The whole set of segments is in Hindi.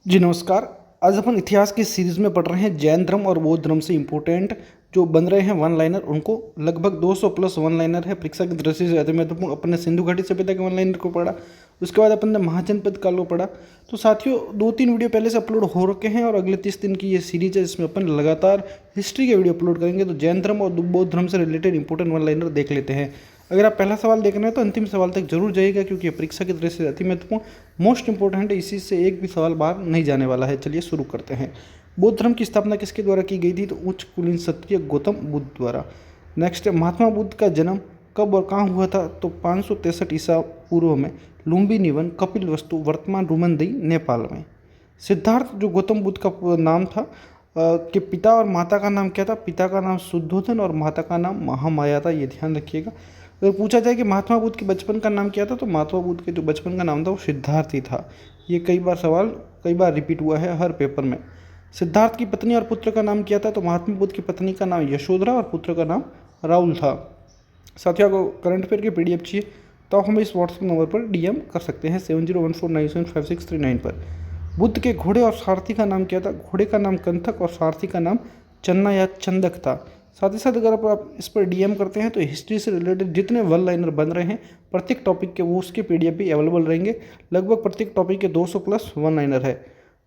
जी नमस्कार। आज अपन इतिहास की सीरीज में पढ़ रहे हैं जैन धर्म और बौद्ध धर्म से इम्पोर्टेंट जो बन रहे हैं वन लाइनर। उनको लगभग 200 प्लस वन लाइनर है। परीक्षा की दृष्टि से अति महत्वपूर्ण। अपन ने सिंधु घाटी सभ्यता के वन लाइनर को पढ़ा, उसके बाद अपन ने महाजनपद काल को पढ़ा। तो साथियों 2-3 वीडियो पहले से अपलोड हो रखे हैं और अगले 30 दिन की ये सीरीज है जिसमें अपन लगातार हिस्ट्री के वीडियो अपलोड करेंगे। तो जैन धर्म और बौद्ध धर्म से रिलेटेड इंपॉर्टेंट वन लाइनर देख लेते हैं। अगर आप पहला सवाल देख रहे हैं तो अंतिम सवाल तक जरूर जाइएगा क्योंकि परीक्षा की दृष्टि से अति महत्वपूर्ण मोस्ट इंपॉर्टेंट है। इसी से एक भी सवाल बाहर नहीं जाने वाला है। चलिए शुरू करते हैं। बौद्ध धर्म की स्थापना किसके द्वारा की गई थी? तो उच्च कुलीन क्षत्रिय गौतम बुद्ध द्वारा। नेक्स्ट, महात्मा बुद्ध का जन्म कब और कहाँ हुआ था? तो 563 ईसा पूर्व में लुम्बिनी निवन कपिल वस्तु वर्तमान रुमनदेई नेपाल में। सिद्धार्थ जो गौतम बुद्ध का नाम था कि पिता और माता का नाम क्या था? पिता का नाम शुद्धोधन और माता का नाम महामाया था। ये ध्यान रखिएगा। अगर पूछा जाए कि महात्मा बुद्ध के बचपन का नाम क्या था तो महात्मा बुद्ध के जो बचपन का नाम था वो सिद्धार्थ ही था। ये कई बार रिपीट हुआ है हर पेपर में। सिद्धार्थ की पत्नी और पुत्र का नाम क्या था? तो महात्मा बुद्ध की पत्नी का नाम यशोधरा और पुत्र का नाम राहुल था। साथियों को करंट अफेयर की पीडीएफ चाहिए तो आप हमें इस व्हाट्सएप नंबर पर डीएम कर सकते हैं 7014975639 पर। बुद्ध के घोड़े और सारथी का नाम क्या था? घोड़े का नाम कंथक और सारथी का नाम चन्ना या चंदक था। साथ ही साथ अगर आप इस पर डीएम करते हैं तो हिस्ट्री से रिलेटेड जितने वन लाइनर बन रहे हैं प्रत्येक टॉपिक के वो उसके पीडीएफ भी अवेलेबल रहेंगे। लगभग प्रत्येक टॉपिक के 200 प्लस वन लाइनर है।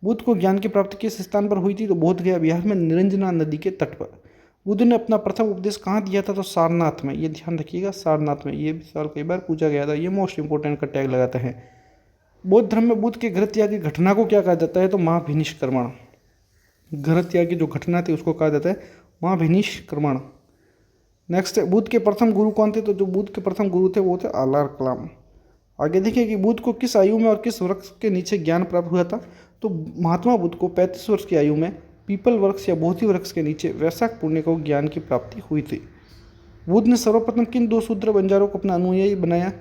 बुद्ध को ज्ञान की प्राप्ति किस स्थान पर हुई थी? तो बोध गया बिहार में निरंजना नदी के तट पर। बुद्ध ने अपना प्रथम उपदेश कहाँ दिया था? तो सारनाथ में। ये ध्यान रखिएगा, सारनाथ में। ये भी सवाल कई बार पूछा गया था। ये मोस्ट इंपोर्टेंट का टैग लगाते हैं। बौद्ध धर्म में बुद्ध के गृह त्याग की घटना को क्या कहा जाता है? तो महाभिनिष्क्रमण। गृह त्याग की जो घटना थी उसको कहा जाता है महाभिनिष्क्रमण। नेक्स्ट है, बुद्ध के प्रथम गुरु कौन थे? तो जो बुद्ध के प्रथम गुरु थे वो थे आलार कलाम। आगे देखिए कि बुद्ध को किस आयु में और किस वृक्ष के नीचे ज्ञान प्राप्त हुआ था? तो महात्मा बुद्ध को 35 वर्ष की आयु में पीपल वृक्ष या बोधि वृक्ष के नीचे वैशाख पूर्णिमा को ज्ञान की प्राप्ति हुई थी। बुद्ध ने सर्वप्रथम किन दो शूद्र बंजारों को अपना अनुयायी बनाया?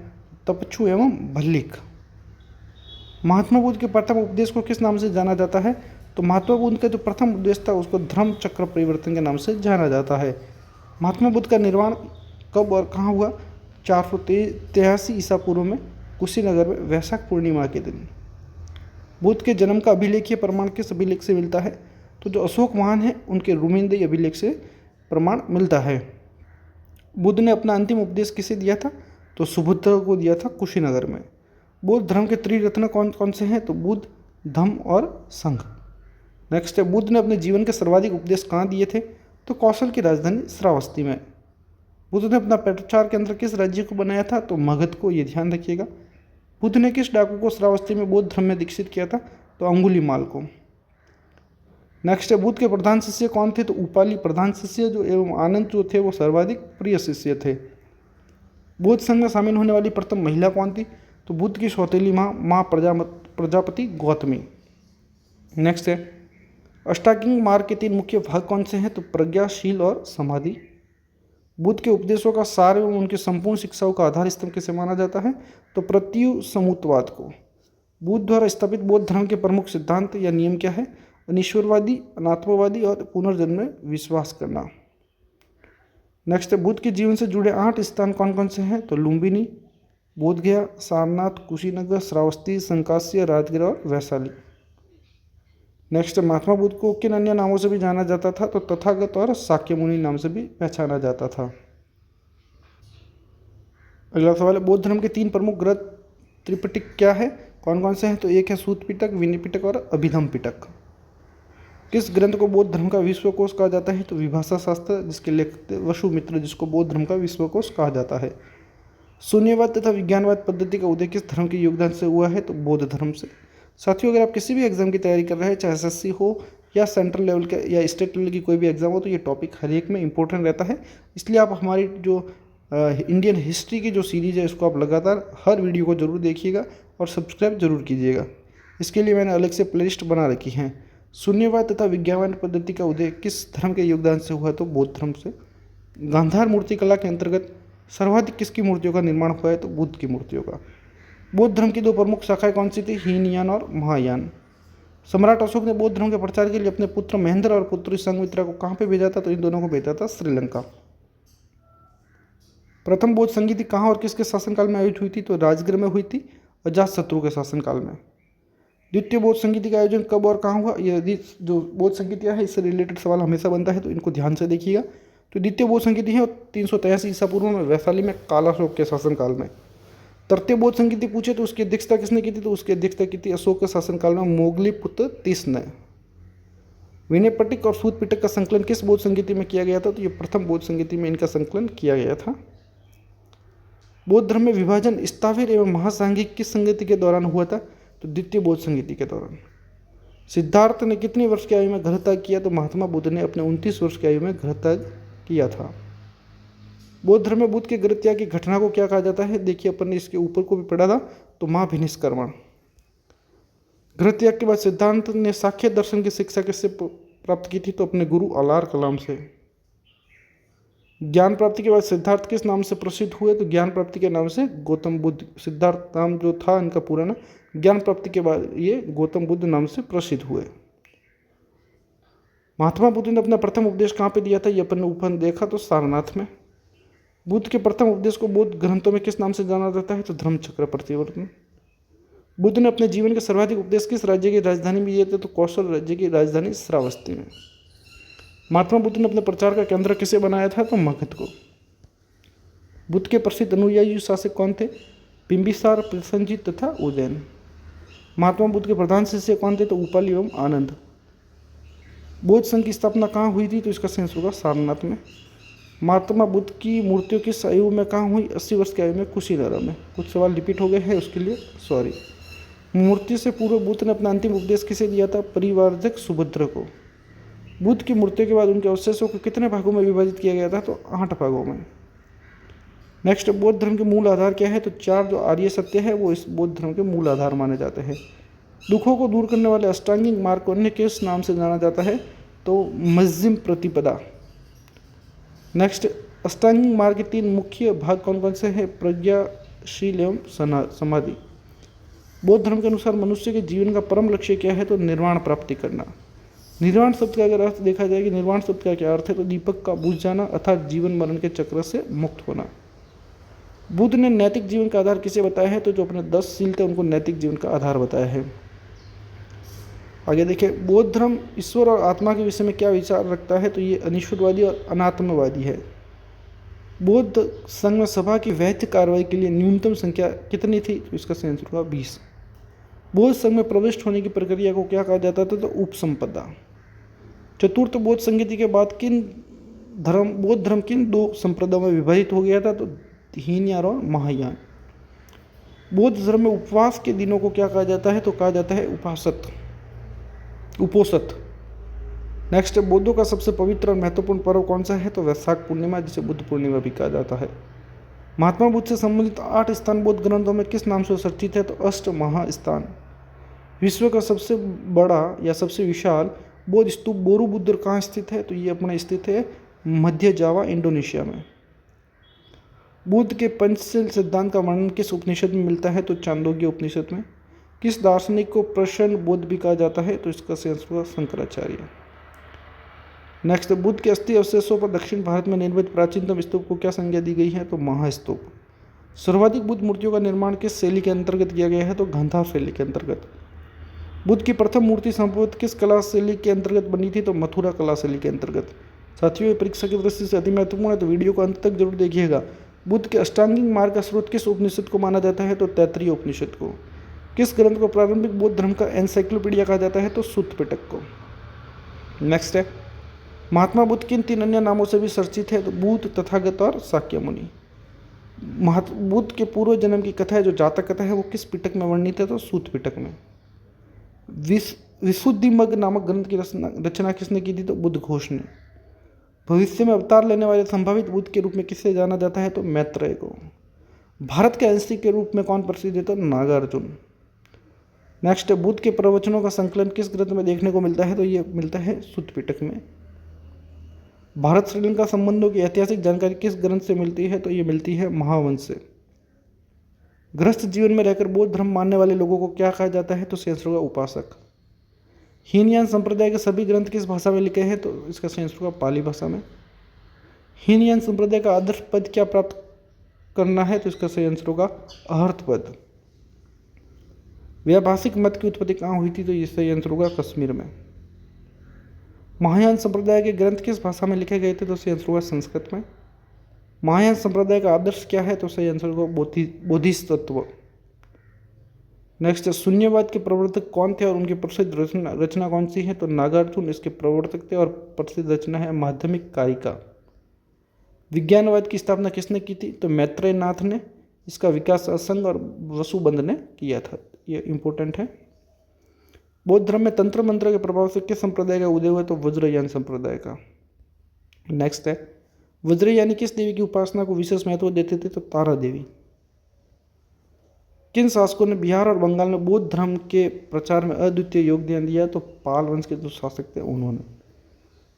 तपच्छु एवं भल्लिक। महात्मा बुद्ध के प्रथम उपदेश को किस नाम से जाना जाता है? तो महात्मा बुद्ध का जो प्रथम उपदेश था उसको धर्म चक्र परिवर्तन के नाम से जाना जाता है। महात्मा बुद्ध का निर्वाण कब और कहाँ हुआ? 483 ईसा पूर्व में कुशीनगर में वैशाख पूर्णिमा के दिन। बुद्ध के जन्म का अभिलेखीय प्रमाण किस अभिलेख से मिलता है? तो जो अशोक महान है उनके रुमेनदेई अभिलेख से प्रमाण मिलता है। बुद्ध ने अपना अंतिम उपदेश किसे दिया था? तो सुबुद्ध को दिया था कुशीनगर में। बौद्ध धर्म के त्रिरत्न कौन कौन से हैं? तो बुद्ध, धम्म और संघ। नेक्स्ट है, बुद्ध ने अपने जीवन के सर्वाधिक उपदेश कहाँ दिए थे? तो कौशल की राजधानी श्रावस्ती में। बुद्ध ने अपना प्रचार केंद्र किस राज्य को बनाया था? तो मगध को। ये ध्यान रखिएगा। बुद्ध ने किस डाकू को श्रावस्ती में बौद्ध धर्म में दीक्षित किया था? तो अंगुलीमाल को। नेक्स्ट है, बुद्ध के प्रधान शिष्य कौन थे? तो उपाली प्रधान शिष्य जो एवं आनंद जो थे वो सर्वाधिक प्रिय शिष्य थे। बौद्ध संघ में शामिल होने वाली प्रथम महिला कौन थी? तो बुद्ध की सौतेली माँ प्रजापति गौतमी। नेक्स्ट है, अष्टांगिक मार्ग के 3 मुख्य भाग कौन से हैं? तो प्रज्ञा, शील और समाधि। बुद्ध के उपदेशों का सार एवं उनकी संपूर्ण शिक्षाओं का आधार स्तंभ किसे माना जाता है? तो प्रत्युसमुतवाद को। बुद्ध द्वारा स्थापित बौद्ध धर्म के प्रमुख सिद्धांत या नियम क्या है? अनिश्वरवादी, अनात्मवादी और पुनर्जन्म में विश्वास करना। नेक्स्ट है, बुद्ध के जीवन से जुड़े 8 स्थान कौन कौन से हैं? तो लुम्बिनी, बोधगया, सारनाथ, कुशीनगर, श्रावस्ती, संकास्य, राजगीर और वैशाली। नेक्स्ट, महात्मा बुद्ध को किन अन्य नामों से भी जाना जाता था? तो तथागत और शाक्यमुनि नाम से भी पहचाना जाता था। अगला सवाल है, बौद्ध धर्म के 3 प्रमुख ग्रंथ त्रिपिटक क्या है? कौन कौन से हैं? तो एक है सूत पिटक, विनय पिटक और अभिधम पिटक। किस ग्रंथ को बौद्ध धर्म का विश्वकोश कहा जाता है? तो विभाषा शास्त्र, जिसके लेखक वसुमित्र, जिसको बौद्ध धर्म का विश्वकोश कहा जाता है। शून्यवाद तथा विज्ञानवाद पद्धति का उदय किस धर्म के योगदान से हुआ है? तो बौद्ध धर्म से। साथियों, अगर आप किसी भी एग्जाम की तैयारी कर रहे हैं, चाहे एसएससी हो या सेंट्रल लेवल का या स्टेट लेवल की कोई भी एग्जाम हो, तो ये टॉपिक हर एक में इंपॉर्टेंट रहता है। इसलिए आप हमारी जो इंडियन हिस्ट्री की जो सीरीज़ है इसको आप लगातार हर वीडियो को जरूर देखिएगा और सब्सक्राइब जरूर कीजिएगा। इसके लिए मैंने अलग से प्लेलिस्ट बना रखी हैं। शून्यवाद तथा विज्ञानवाद पद्धति का उदय किस धर्म के योगदान से हुआ? तो बौद्ध धर्म से। गांधार मूर्तिकला के अंतर्गत सर्वाधिक किसकी मूर्तियों का निर्माण हुआ है? तो बुद्ध की मूर्तियों का। बौद्ध धर्म की 2 प्रमुख शाखाएं कौन सी थी? हीनयान और महायान। सम्राट अशोक ने बौद्ध धर्म के प्रचार के लिए अपने पुत्र महेंद्र और पुत्री संघमित्रा को कहाँ पे भेजा था? तो इन दोनों को भेजा था श्रीलंका। प्रथम बौद्ध संगीति कहाँ और किसके शासनकाल में आयोजित हुई थी? तो राजगीर में हुई थी, अजातशत्रु के शासनकाल में। द्वितीय बौद्ध संगीति का आयोजन कब और कहाँ हुआ? यदि जो बौद्ध संगीतियाँ है इससे रिलेटेड सवाल हमेशा बनता है, तो इनको ध्यान से देखिएगा। तो द्वितीय बौद्ध संगीति है 383 ईसा पूर्व में वैशाली में कालाशोक के शासनकाल में। तृतीय बौद्ध संगीति पूछे तो उसकी अध्यक्षता किसने की थी? तो उसकी अध्यक्षता की थी अशोक के शासनकाल में मोगली पुत्र तीस ने। विनय पिटक और सूत पिटक का संकलन किस बौद्ध संगीति में किया गया था? तो ये प्रथम बौद्ध संगीति में इनका संकलन किया गया था। बौद्ध धर्म में विभाजन स्थाविर एवं महासांघिक किस संगीति के दौरान हुआ था? तो द्वितीय बौद्ध संगीति के दौरान। सिद्धार्थ ने कितनी वर्ष की आयु में गृहत्याग किया? तो महात्मा बुद्ध ने अपने 29 वर्ष की आयु में गृहत्याग किया था। बौद्ध धर्म में बुद्ध के गृहत्याग की घटना को क्या कहा जाता है? देखिए अपन ने इसके ऊपर को भी पढ़ा था, तो महाभिनिष्क्रमण। गृहत्याग के बाद सिद्धार्थ ने सांख्य दर्शन की शिक्षा किससे प्राप्त की थी? तो अपने गुरु अलार कलाम से। ज्ञान प्राप्ति के बाद सिद्धार्थ किस नाम से प्रसिद्ध हुए? तो ज्ञान प्राप्ति के नाम से गौतम बुद्ध। सिद्धार्थ नाम जो था इनका पूरा ना, ज्ञान प्राप्ति के बाद ये गौतम बुद्ध नाम से प्रसिद्ध हुए। महात्मा बुद्ध ने अपना प्रथम उपदेश कहाँ पे दिया था? ये अपन ने ऊपर देखा, तो सारनाथ में। बुद्ध के प्रथम उपदेश को बौद्ध ग्रंथों में किस नाम से जाना जाता है? तो धर्मचक्र प्रतिवर्तन। बुद्ध ने अपने जीवन के सर्वाधिक उपदेश किस राज्य की राजधानी में दिए थे? तो कौशल राज्य की राजधानी श्रावस्ती में। महात्मा बुद्ध ने अपने प्रचार का केंद्र किसे बनाया था? तो मगध को। बुद्ध के प्रसिद्ध अनुयायी शासक कौन थे? बिंबिसार, प्रसेनजीत तथा उदयन। महात्मा बुद्ध के प्रधान शिष्य कौन थे? तो उपाली एवं आनंद। बौद्ध संघ की स्थापना कहाँ हुई थी? तो इसका सेंस होगा सारनाथ में। महात्मा बुद्ध की मूर्तियों किस आयु में कहाँ हुई? 80 वर्ष की आयु में कुशीनगर में। कुछ सवाल रिपीट हो गए हैं, उसके लिए सॉरी। मूर्ति से पूर्व बुद्ध ने अपना अंतिम उपदेश किसे दिया था? परिवारजक सुभद्रा को। बुद्ध की मूर्तियों के बाद उनके अवशेषों को कितने भागों में विभाजित किया गया था? तो 8 भागों में। नेक्स्ट, बौद्ध धर्म के मूल आधार क्या है? तो 4 जो आर्य सत्य है वो इस बौद्ध धर्म के मूल आधार माने जाते हैं। दुखों को दूर करने वाले अष्टांगिक मार्ग को अन्य किस नाम से जाना जाता है? तो मध्यम प्रतिपदा। नेक्स्ट, अष्टांगिक मार्ग के 3 मुख्य भाग कौन कौन से हैं? प्रज्ञा, शील एवं समाधि। बौद्ध धर्म के अनुसार मनुष्य के जीवन का परम लक्ष्य क्या है? तो निर्वाण प्राप्ति करना। निर्वाण शब्द का अगर अर्थ देखा जाए कि निर्वाण शब्द का क्या अर्थ है, तो दीपक का बुझ जाना अर्थात जीवन मरण के चक्र से मुक्त होना। बुद्ध ने नैतिक जीवन का आधार किसे बताया है? तो जो अपने 10 शील थे उनको नैतिक जीवन का आधार बताया है। आगे देखिए, बौद्ध धर्म ईश्वर और आत्मा के विषय में क्या विचार रखता है? तो ये अनिश्वरवादी और अनात्मवादी है। बौद्ध संघ में सभा की वैध कार्रवाई के लिए न्यूनतम संख्या कितनी थी? तो इसका सेंस होगा 20। बौद्ध संघ में प्रविष्ट होने की प्रक्रिया को क्या कहा जाता था? तो उपसंपदा। चतुर्थ बौद्ध संगीति के बाद बौद्ध धर्म किन 2 संप्रदायों में विभाजित हो गया था? तो हीनयान और महायान। बौद्ध धर्म में उपवास के दिनों को क्या कहा जाता है? तो कहा जाता है उपोषत। नेक्स्ट, बौद्धों का सबसे पवित्र और महत्वपूर्ण पर्व कौन सा है? तो वैशाख पूर्णिमा, जिसे बुद्ध पूर्णिमा भी कहा जाता है। महात्मा बुद्ध से संबंधित 8 स्थान बौद्ध ग्रंथों में किस नाम से चर्चित है? तो अष्ट महास्थान। विश्व का सबसे बड़ा या सबसे विशाल बौद्ध स्तूप बोरोबुद्दर कहाँ स्थित है? तो ये अपना स्थित है मध्य जावा, इंडोनेशिया में। बुद्ध के पंचशील सिद्धांत का वर्णन किस उपनिषद में मिलता है? तो चांदोग्य उपनिषद में। किस दार्शनिक को प्रसन्न बुद्ध भी कहा जाता है? तो इसका सेंस हुआ शंकराचार्य। नेक्स्ट, बुद्ध के अस्थि अवशेषों पर दक्षिण भारत में निर्मित प्राचीनतम स्तूप को क्या संज्ञा दी गई है? तो महास्तूप। सर्वाधिक बुद्ध मूर्तियों का निर्माण किस शैली के अंतर्गत किया गया है? तो गांधार शैली के अंतर्गत। बुद्ध की प्रथम मूर्ति संभवतः किस कला शैली के अंतर्गत बनी थी? तो मथुरा कला शैली के अंतर्गत। साथियों, ये परीक्षा की दृष्टि से अति महत्वपूर्ण है, तो वीडियो को अंत तक जरूर देखिएगा। बुद्ध के अष्टांगिक मार्ग का स्रोत किस उपनिषद को माना जाता है? तो तैत्तिरीय उपनिषद को। किस ग्रंथ को प्रारंभिक बौद्ध धर्म का एनसाइक्लोपीडिया कहा जाता है? तो सूत पिटक को। नेक्स्ट है, महात्मा बुद्ध किन 3 अन्य नामों से भी चर्चित है? तो बुद्ध, तथागत और शाक्यमुनि। बुद्ध के पूर्व जन्म की कथा है, जो जातक कथा है, वो किस पिटक में वर्णित है? तो सूत पिटक में। विशुद्धिमग्ग नामक ग्रंथ की रचना किसने की थी? तो बुद्ध घोष ने। भविष्य में अवतार लेने वाले संभावित बुद्ध के रूप में किससे जाना जाता है? तो मैत्रेय को। भारत के अंशी के रूप में कौन प्रसिद्ध है? तो नागार्जुन। नेक्स्ट, बुद्ध के प्रवचनों का संकलन किस ग्रंथ में देखने को मिलता है? तो ये मिलता है सूत पिटक में। भारत श्रीलंका संबंधों की ऐतिहासिक जानकारी किस ग्रंथ से मिलती है? तो ये मिलती है महावंश से। गृहस्थ जीवन में रहकर बौद्ध धर्म मानने वाले लोगों को क्या कहा जाता है? तो सेंस होगा उपासक। हीनयान संप्रदाय के सभी ग्रंथ किस भाषा में लिखे हैं? तो इसका सेंस होगा पाली भाषा में। हीनयान संप्रदाय का आदर्श पद क्या प्राप्त करना है? तो इसका सेंस होगा अहर्थ पद। व्याभाषिक मत की उत्पत्ति कहाँ हुई थी? तो ये सही आंसर होगा कश्मीर में। महायान संप्रदाय के ग्रंथ किस भाषा में लिखे गए थे? तो सही आंसर होगा संस्कृत में। महायान संप्रदाय का आदर्श क्या है? तो सही आंसर होगा बोधिसत्व। नेक्स्ट है, शून्यवाद के प्रवर्तक कौन थे और उनकी प्रसिद्ध रचना कौन सी है? तो नागार्जुन इसके प्रवर्तक थे और प्रसिद्ध रचना है माध्यमिक कारिका। विज्ञानवाद की स्थापना किसने की थी? तो मैत्रेय नाथ ने। इसका विकास असंग और वसुबंध ने किया था। ये इंपॉर्टेंट है। बौद्ध धर्म में तंत्र मंत्र के प्रभाव से किस संप्रदाय का उदय हुआ? तो वज्रयान संप्रदाय का। नेक्स्ट है, वज्रयानी किस देवी की उपासना को विशेष महत्व देते थे? तो तारा देवी। किन शासकों ने बिहार और बंगाल में बौद्ध धर्म के प्रचार में अद्वितीय योगदान दिया? तो पाल वंश के जो शासक थे उन्होंने।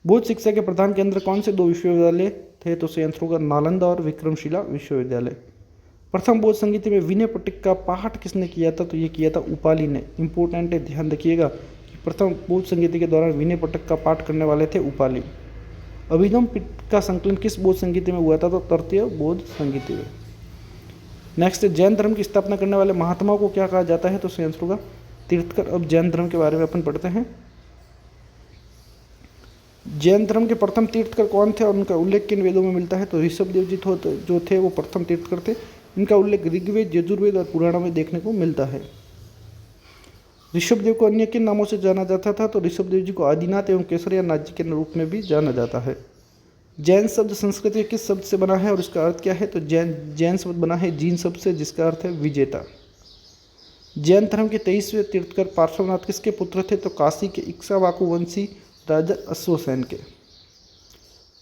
बौद्ध शिक्षा के प्रधान केंद्र कौन से दो विश्वविद्यालय थे? तो सही आंसर होगा नालंदा और विक्रमशिला विश्वविद्यालय। प्रथम बौद्ध संगीत में विनय पिटक का पाठ किसने किया था? तो ये किया था उपाली ने। इंपॉर्टेंट है, ध्यान रखिएगा कि प्रथम बौद्ध संगीत के दौरान विनय पिटक का पाठ करने वाले थे उपाली। अभिधम पिटक का संकलन किस बौद्ध संगीत में हुआ था? तो तृतीय बौद्ध संगीत में। नेक्स्ट, जैन धर्म की स्थापना करने वाले महात्माओं को क्या कहा जाता है? तो सही आंसर होगा तीर्थकर। अब जैन धर्म के बारे में अपन पढ़ते हैं। जैन धर्म के प्रथम तीर्थकर कौन थे और उनका उल्लेख किन वेदों में मिलता है? तो ऋषभदेव जी जो थे वो प्रथम तीर्थकर थे। इनका उल्लेख ऋग्वेद, यजुर्वेद और पुराणों में देखने को मिलता है। ऋषभदेव को अन्य किन नामों से जाना जाता था? तो ऋषभदेव जी को आदिनाथ एवं केसरिया नाथ जी के रूप में भी जाना जाता है। जैन शब्द संस्कृत के किस शब्द से बना है और इसका अर्थ क्या है? तो जैन शब्द बना है जीन शब्द से, जिसका अर्थ है विजेता। जैन धर्म के 23वें तीर्थकर पार्श्वनाथ किसके पुत्र थे? तो काशी के इक्ष्वाकु वंशी राजा अश्वसेन के।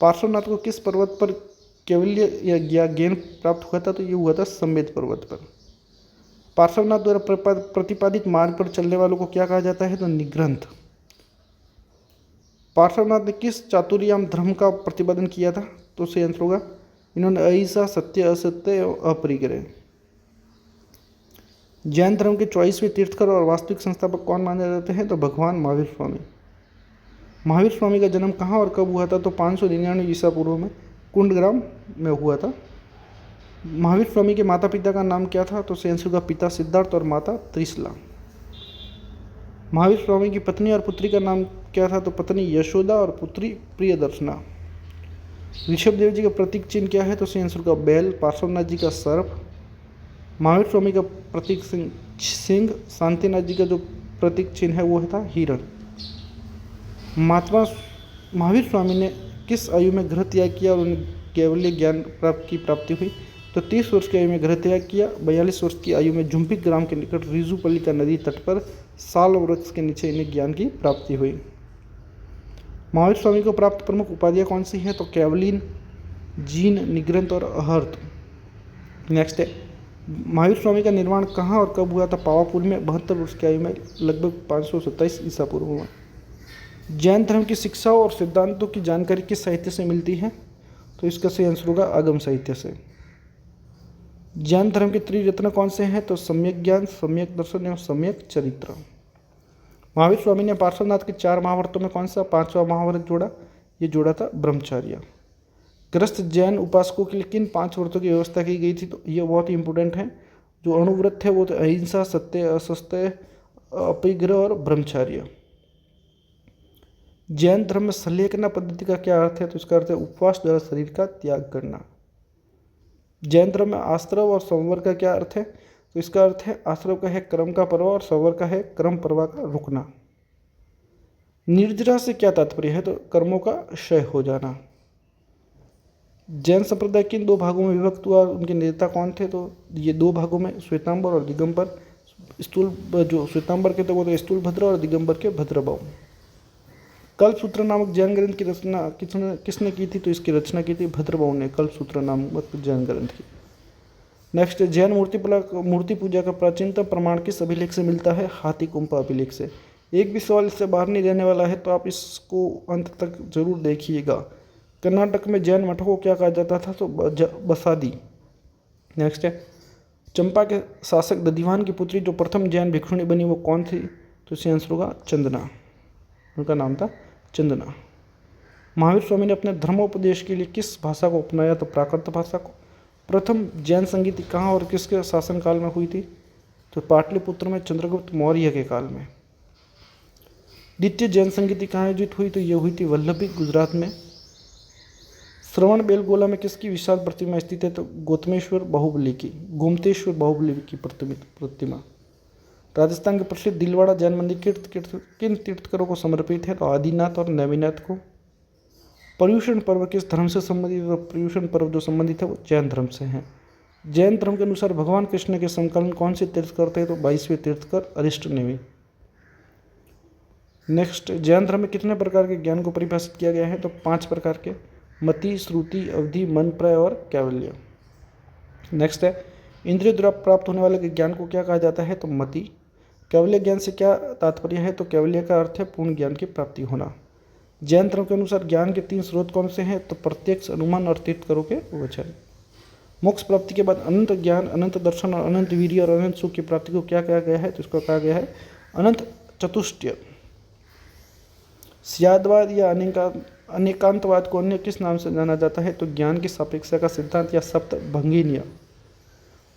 पार्श्वनाथ को किस पर्वत पर कैवल्य या ज्ञान प्राप्त हुआ था? तो ये हुआ था सम्मेद पर्वत पर। पार्श्वनाथ द्वारा प्रतिपादित मार्ग पर चलने वालों को क्या कहा जाता है? तो निग्रंथ। पार्श्वनाथ ने किस चातुर्याम धर्म का प्रतिपादन किया था? तो सही आंसर होगा इन्होंने अहिंसा, सत्य, असत्य और अपरिग्रह। जैन धर्म के 24वें तीर्थकर और वास्तविक संस्थापक कौन माने जाते हैं? तो भगवान महावीर स्वामी। महावीर स्वामी का जन्म कहाँ और कब हुआ था? तो 599 ईसा पूर्व में कुंडग्राम में हुआ था। महावीर स्वामी के माता पिता का नाम क्या था? तो सही आंसर होगा पिता सिद्धार्थ और माता त्रिशला। महावीर स्वामी की पत्नी और पुत्री का नाम क्या था? तो पत्नी यशोदा और पुत्री प्रियदर्शना। ऋषभदेव जी का प्रतीक चिन्ह क्या है? तो सही आंसर होगा बैल। पार्श्वनाथ जी का सर्प। महावीर स्वामी का प्रतीक सिंह। शांतिनाथ जी का जो प्रतीक चिन्ह है वो था हिरण। महात्मा महावीर स्वामी ने किस आयु में गृह त्याग किया और उन्हें कैवल्य ज्ञान की प्राप्ति हुई? तो 30 वर्ष की आयु में गृह त्याग किया। 42 वर्ष की आयु में झुम्पिक ग्राम के निकट रिजुपल्ली का नदी तट पर साल वृक्ष के नीचे इन्हें ज्ञान की प्राप्ति हुई। महावीर स्वामी को प्राप्त प्रमुख उपाधियाँ कौन सी हैं? तो कैवलिन, जीन, निग्रंथ और अहर्त। नेक्स्ट है, महावीर स्वामी का निर्माण कहाँ और कब हुआ था? पावापुर में 72 वर्ष की आयु में लगभग 527 ईसा पूर्व में। जैन धर्म की शिक्षाओं और सिद्धांतों की जानकारी किस साहित्य से मिलती है? तो इसका सही आंसर होगा आगम साहित्य से। जैन धर्म के त्रिरत्न कौन से हैं? तो सम्यक ज्ञान, सम्यक दर्शन एवं सम्यक चरित्र। महावीर स्वामी ने पार्श्वनाथ के 4 महाव्रतों में कौन सा 5वां महाव्रत जोड़ा? ये जोड़ा था ब्रह्मचर्य। ग्रस्त जैन उपासकों के लिए किन 5 व्रतों की व्यवस्था की गई थी? तो ये बहुत ही इंपॉर्टेंट है। जो अणुव्रत थे वो तो अहिंसा, सत्य, असत्य, अपरिग्रह और ब्रह्मचर्य। जैन धर्म में सल्लेखना पद्धति का क्या अर्थ है? तो इसका अर्थ है उपवास द्वारा शरीर का त्याग करना। जैन धर्म में आश्रव और संवर का क्या अर्थ है? तो इसका अर्थ है आश्रव का है कर्म का प्रवाह और संवर का है कर्म प्रवाह का रुकना। निर्जरा से क्या तात्पर्य है? तो कर्मों का क्षय हो जाना। जैन संप्रदाय किन 2 भागों में विभक्त हुआ? उनके नेता कौन थे? तो ये 2 भागों में श्वेतांबर और दिगंबर। स्थूल जो श्वेतांबर के थे वो तो स्थूलभद्र और दिगंबर के भद्रभाव। कल्पसूत्र नामक जैन ग्रंथ की रचना किसने की थी? तो इसकी रचना की थी भद्रभाव ने कल्पसूत्र नामक जैन ग्रंथ की। नेक्स्ट, जैन मूर्ति पूजा का प्राचीनतम प्रमाण किस अभिलेख से मिलता है? हाथी कुंपा अभिलेख से। एक भी सवाल इससे बाहर नहीं रहने वाला है तो आप इसको अंत तक जरूर देखिएगा। कर्नाटक में जैन मठों को क्या कहा जाता था? तो बसादी। नेक्स्ट है, चंपा के शासक दधिवान की पुत्री जो प्रथम जैन भिक्षुणी बनी वो कौन थी? तो इसका आंसर होगा चंदना। उनका नाम था चंदना। महावीर स्वामी ने अपने धर्मोपदेश के लिए किस भाषा को अपनाया? तो प्राकृत भाषा को। प्रथम जैन संगीति कहाँ और किसके शासनकाल में हुई थी? तो पाटलिपुत्र में चंद्रगुप्त मौर्य के काल में। द्वितीय जैन संगीति कहाँ आयोजित हुई, तो ये हुई थी वल्लभी, गुजरात में। श्रवण बेलगोला में किसकी विशाल प्रतिमा स्थित है, तो गोतमेश्वर बाहुबली की, गोमतेश्वर बाहुबली की प्रतिमा। राजस्थान के प्रसिद्ध दिलवाड़ा जैन मंदिर किन तीर्थकरों को समर्पित है, तो आदिनाथ और नैमिनाथ को। पर्युषण पर्व किस धर्म से संबंधित है, पर्युषण पर्व जो संबंधित है वो जैन धर्म से है। जैन धर्म के अनुसार भगवान कृष्ण के समकालीन कौन से तीर्थ करते हैं, तो 22वें तीर्थकर अरिष्टनेमि। नेक्स्ट, जैन धर्म में कितने प्रकार के ज्ञान को परिभाषित किया गया है, तो 5 प्रकार के, मति, श्रुति, अवधि, मन, प्रय और कैवल्य। नेक्स्ट है, इंद्रिय द्वारा प्राप्त होने वाले ज्ञान को क्या कहा जाता है, तो मति। कैवल्य ज्ञान से क्या तात्पर्य है, तो कैवल्य का अर्थ है पूर्ण ज्ञान की प्राप्ति होना। जैन धर्म के अनुसार ज्ञान के 3 स्रोत कौन से हैं, तो प्रत्यक्ष, अनुमान और तीर्थकरों के वचन। मोक्ष प्राप्ति के बाद अनंत ज्ञान, अनंत दर्शन और अनंत वीर्य और अनंत सुख की प्राप्ति को क्या कहा गया है, तो इसको कहा गया है अनंत चतुष्टय। स्यादवाद या अनेकांतवाद को अन्य किस नाम से जाना जाता है, तो ज्ञान की सापेक्षता का सिद्धांत या सप्तभंगी नियम।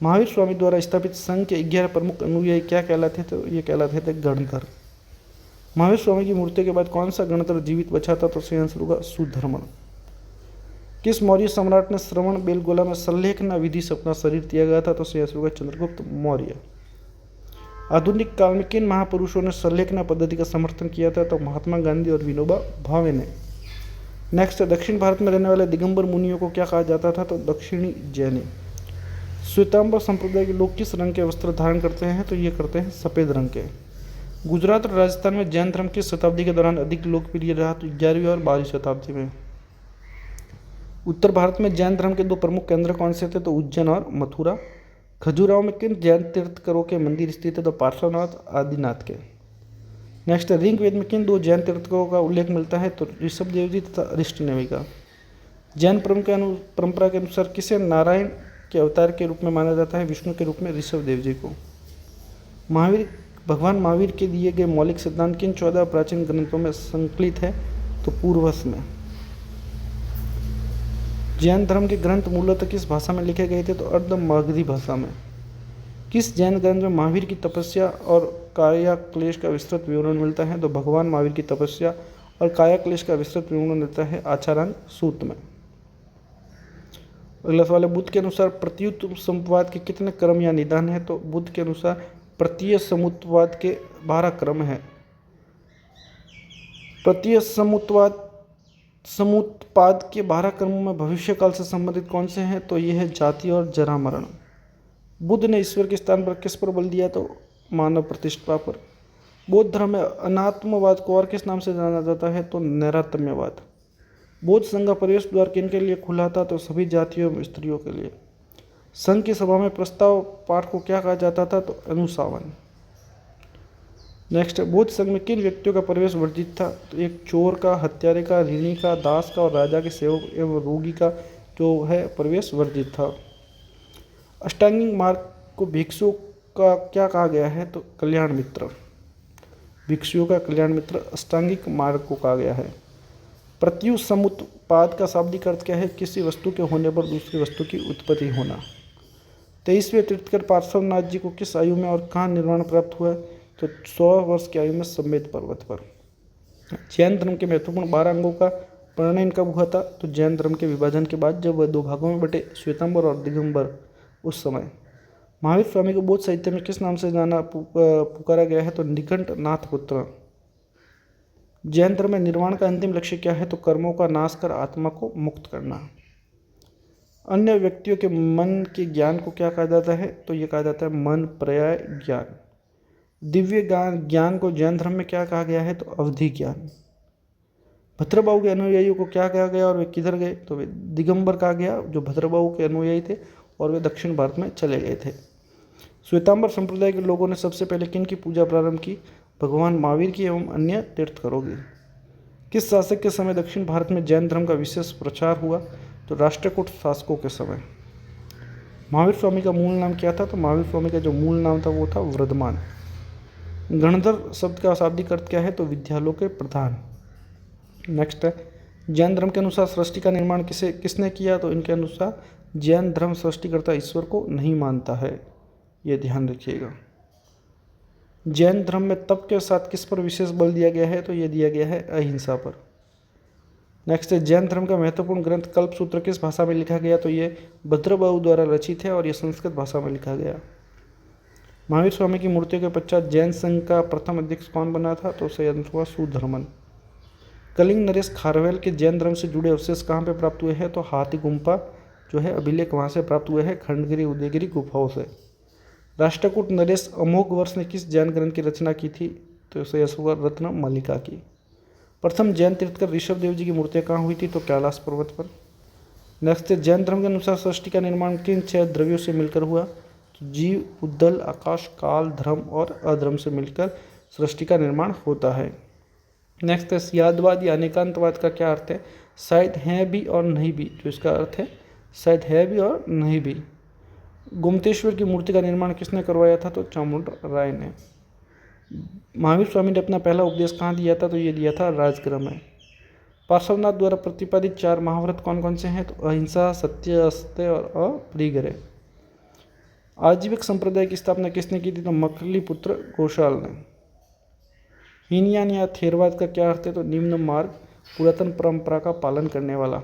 महावीर स्वामी द्वारा स्थापित संघ के 11 प्रमुख अनुयायी क्या कहलाते थे, तो ये कहलाते थे गणधर। महावीर स्वामी की मृत्यु के बाद कौन सा गणधर जीवित बचा था, तो सही आंसर होगा सुधर्मन। किस मौर्य सम्राट ने श्रवण बेलगोला में संलेखना विधि से अपना शरीर दिया गया था, तो सही आंसर होगा चंद्रगुप्त मौर्य। आधुनिक काल में किन महापुरुषों ने संलेखना पद्धति का समर्थन किया था, तो महात्मा गांधी और विनोबा भावे ने। नेक्स्ट, दक्षिण भारत में रहने वाले दिगंबर मुनियों को क्या कहा जाता था, तो दक्षिणी जैनी। श्वेतांबर संप्रदाय के लोग किस रंग के वस्त्र धारण करते हैं, तो ये करते हैं सफ़ेद रंग के। गुजरात और राजस्थान में जैन धर्म किस शताब्दी के दौरान अधिक लोकप्रिय रहा, तो 11वीं और 12वीं शताब्दी में। उत्तर भारत में जैन धर्म के 2 प्रमुख केंद्र कौन से थे, तो उज्जैन और मथुरा। खजुराहो में किन जैन तीर्थकरों के मंदिर स्थित है, तो पार्श्वनाथ, आदिनाथ के। नेक्स्ट, ऋग्वेद में किन 2 जैन तीर्थकरों का उल्लेख मिलता है, तो ऋषभदेव जी तथा अरिष्टनेमि का। जैन परंपरा के अनुसार किसे नारायण के अवतार के रूप में माना जाता है, विष्णु के रूप में ऋषभदेव जी को। भगवान महावीर के दिए गए मौलिक सिद्धांत किन 14 प्राचीन ग्रंथों में संकलित है, तो पूर्वस में। जैन धर्म के ग्रंथ मूलतः किस भाषा में लिखे गए थे, तो अर्ध मगधी भाषा में। किस जैन ग्रंथ में महावीर की तपस्या और काया क्लेश का विस्तृत विवरण मिलता है, तो भगवान महावीर की तपस्या और काया क्लेश का विस्तृत विवरण मिलता है आचार्य सूत में। अगला सवाल है, बुद्ध के अनुसार प्रत्युत समुत्तवाद के कितने क्रम या निदान है, तो बुद्ध के अनुसार प्रत्यय समुत्तवाद के 12 क्रम हैं। प्रत्यय समुत्पाद के 12 क्रमों में भविष्य काल से संबंधित कौन से हैं, तो ये है जाति और जरा मरण। बुद्ध ने ईश्वर के स्थान पर किस पर बल दिया, तो मानव प्रतिष्ठा पर। बौद्ध धर्म में अनात्मवाद को और किस नाम से जाना जाता है, तो नैरात्म्यवाद। बौद्ध संघ का प्रवेश द्वार किन के लिए खुला था, तो सभी जातियों एवं स्त्रियों के लिए। संघ की सभा में प्रस्ताव पाठ को क्या कहा जाता था, तो अनुशासन। नेक्स्ट, बौद्ध संघ में किन व्यक्तियों का प्रवेश वर्जित था, तो एक चोर का, हत्यारे का, ऋणी का, दास का और राजा के सेवक एवं रोगी का जो है प्रवेश वर्जित था। अष्टांगिक मार्ग को भिक्षुओं का क्या कहा गया है, तो कल्याण मित्र। भिक्षुओं का कल्याण मित्र अष्टांगिक मार्ग को कहा गया है। प्रत्युत समुत्पाद का शाब्दिक अर्थ क्या है, किसी वस्तु के होने पर दूसरी वस्तु की उत्पत्ति होना। 23वें तीर्थकर पार्श्वनाथ जी को किस आयु में और कहाँ निर्वाण प्राप्त हुआ, तो 100 वर्ष की आयु में समेत पर्वत पर। जैन धर्म के महत्वपूर्ण 12 अंगों का प्रणयन कब हुआ था, तो जैन धर्म के विभाजन के बाद, जब वह 2 भागों में बटे श्वेतांबर और दिगंबर उस समय। महावीर स्वामी को बौद्ध साहित्य में किस नाम से पुकारा गया है, तो निघंट नाथ पुत्र। जैन धर्म में निर्वाण का अंतिम लक्ष्य क्या है, तो कर्मों का नाश कर आत्मा को मुक्त करना। अन्य व्यक्तियों के मन के ज्ञान को क्या कहा जाता है, तो ये कहा जाता है मन पर्याय ज्ञान। दिव्य ज्ञान को जैन धर्म में क्या कहा गया है, तो अवधि ज्ञान। भद्रबाहु के अनुयायियों को क्या कहा गया और वे किधर गए, तो वे दिगंबर कहा गया, जो भद्रबाहु के अनुयायी थे और वे दक्षिण भारत में चले गए थे। श्वेतांबर संप्रदाय के लोगों ने सबसे पहले किन की पूजा प्रारंभ की, भगवान महावीर की एवं अन्य तीर्थकरों की। किस शासक के समय दक्षिण भारत में जैन धर्म का विशेष प्रचार हुआ, तो राष्ट्रकूट शासकों के समय। महावीर स्वामी का मूल नाम क्या था, तो महावीर स्वामी का जो मूल नाम था वो था वर्धमान। गणधर शब्द का शाब्दिक अर्थ क्या है, तो विद्यालयों के प्रधान। नेक्स्ट है, जैन धर्म के अनुसार सृष्टि का निर्माण किसने किया, तो इनके अनुसार जैन धर्म सृष्टिकर्ता ईश्वर को नहीं मानता है, ये ध्यान रखिएगा। जैन धर्म में तप के साथ किस पर विशेष बल दिया गया है, तो ये दिया गया है अहिंसा पर। नेक्स्ट है जैन धर्म का महत्वपूर्ण ग्रंथ कल्पसूत्र किस भाषा में लिखा गया, तो ये भद्रबाहु द्वारा रचित है और ये संस्कृत भाषा में लिखा गया। महावीर स्वामी की मूर्तियों के पश्चात जैन संघ का प्रथम अध्यक्ष कौन बना था, तो उसे हुआ सुधर्मन। कलिंग नरेश खारवेल के जैन धर्म से जुड़े अवशेष कहाँ पे प्राप्त हुए हैं, तो हाथी गुम्फा जो है अभिलेख वहाँ से प्राप्त हुए हैं खंडगिरी उदयगिरी गुफाओं से। राष्ट्रकूट नरेश अमोघ वर्ष ने किस जैन ग्रंथ की रचना की थी, तो उसे हुआ रत्न मल्लिका की। प्रथम जैन तीर्थकर ऋषभ देव जी की मूर्तियाँ कहाँ हुई थी, तो कैलाश पर्वत पर। नेक्स्ट है जैन धर्म के अनुसार सृष्टि का निर्माण किन 6 द्रव्यों से मिलकर हुआ, तो जीव, उद्दल, आकाश, काल, धर्म और अधर्म से मिलकर सृष्टि का निर्माण होता है। नेक्स्ट है सियादवाद या अनेकांतवाद का क्या अर्थ है, शायद हैं भी और नहीं भी, जो इसका अर्थ है शायद है भी और नहीं भी। गोमतेश्वर की मूर्ति का निर्माण किसने करवाया था, तो चामुंड राय ने। महावीर स्वामी ने अपना पहला उपदेश कहाँ दिया था, तो ये दिया था राजगृह में। पार्श्वनाथ द्वारा प्रतिपादित 4 महाव्रत कौन कौन से हैं, तो अहिंसा, सत्य, अस्त्य और अपरिग्रह। आजीविक संप्रदाय की स्थापना किसने की थी, तो मकली पुत्र घोषाल ने। हीनयान या थेरवाद का क्या अर्थ है, तो निम्न मार्ग, पुरातन परंपरा का पालन करने वाला।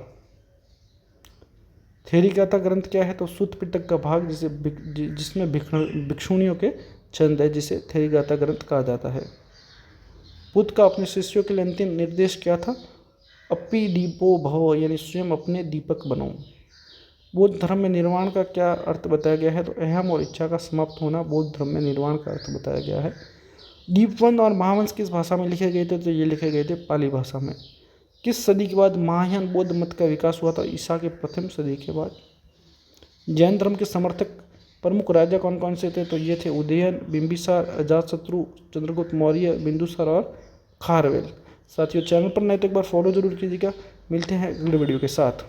थेरिगाथा ग्रंथ क्या है, तो सुत्त पिटक का भाग जिसमें भिक्षुणियों के छंद है, जिसे थेरिगाथा ग्रंथ कहा जाता है। बुद्ध का अपने शिष्यों के लिए अंतिम निर्देश क्या था, अपि दीपो भव, यानी स्वयं अपने दीपक बनो। बौद्ध धर्म में निर्वाण का क्या अर्थ बताया गया है, तो अहम और इच्छा का समाप्त होना बौद्ध धर्म में निर्वाण का अर्थ बताया गया है। दीपवंत और महावंश किस भाषा में लिखे गए थे, तो ये लिखे गए थे पाली भाषा में। किस सदी के बाद महायान बौद्ध मत का विकास हुआ था, ईसा के प्रथम सदी के बाद। जैन धर्म के समर्थक प्रमुख राजा कौन कौन से थे, तो ये थे उदयन, बिंबिसार, अजातशत्रु, चंद्रगुप्त मौर्य, बिंदुसार और खारवेल। साथियों चैनल पर नए तो एक बार फॉलो जरूर कीजिएगा। मिलते हैं अगले वीडियो के साथ।